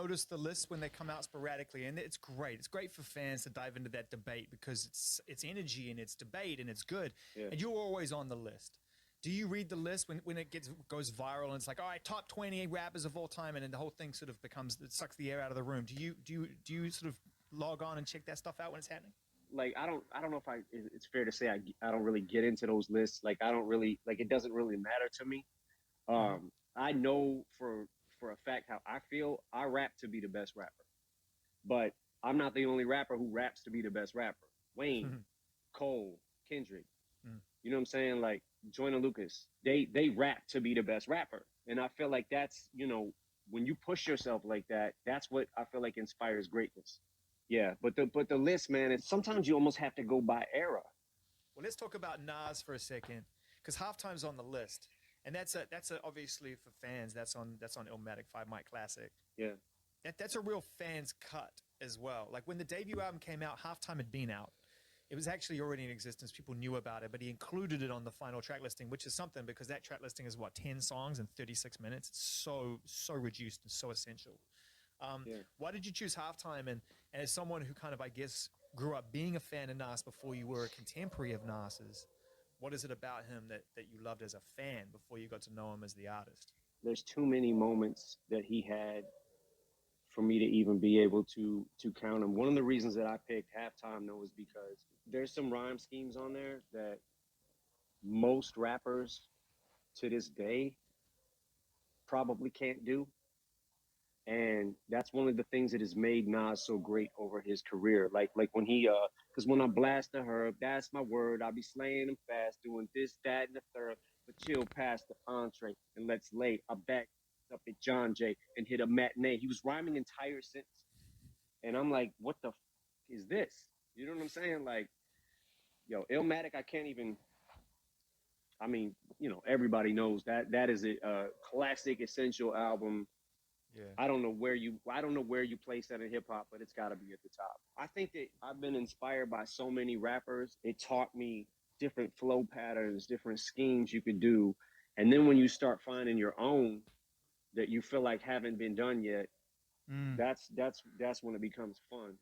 notice the lists when they come out sporadically? And it's great. It's great for fans to dive into that debate because it's energy and it's debate and it's good. Yeah. And you're always on the list. Do you read the list when it goes viral and it's like, all right, top 20 rappers of all time, and then the whole thing sort of becomes, it sucks the air out of the room? Do you sort of log on and check that stuff out when it's happening? Like I don't know if it's fair to say I don't really get into those lists. Like I don't really like it doesn't really matter to me. I know for a fact how I feel. I rap to be the best rapper, but I'm not the only rapper who raps to be the best rapper. Wayne, Cole, Kendrick, you know what I'm saying? Like Joyner Lucas, they rap to be the best rapper, and I feel like that's, you know, when you push yourself like that, that's what I feel like inspires greatness. Yeah, but the list, man, it's sometimes you almost have to go by era. Well, let's talk about Nas for a second, because Halftime's on the list, and that's obviously for fans. That's on Illmatic 5 Mic Classic. Yeah, That's a real fans cut as well. Like when the debut album came out, Halftime had been out. It was actually already in existence. People knew about it, but he included it on the final track listing, which is something because that track listing is what, 10 songs in 36 minutes. It's so reduced and so essential. Why did you choose Halftime? And as someone who kind of, I guess, grew up being a fan of Nas before you were a contemporary of Nas's, what is it about him that you loved as a fan before you got to know him as the artist? there's too many moments that he had for me to even be able to count them. One of the reasons that I picked Halftime though is because there's some rhyme schemes on there that most rappers to this day probably can't do. And that's one of the things that has made Nas so great over his career. Like when he because when I blast the herb, that's my word. I'll be slaying them fast, doing this, that, and the third. But chill past the entree and let's lay. I back up at John Jay and hit a matinee. He was rhyming entire sentences. And I'm like, what the is this? You know what I'm saying? Like, yo, Illmatic, I can't even. I mean, you know, everybody knows that is a classic, essential album. Yeah. I don't know where you place that in hip hop, but it's got to be at the top. I think that I've been inspired by so many rappers. It taught me different flow patterns, different schemes you could do, and then when you start finding your own that you feel like haven't been done yet, that's when it becomes fun.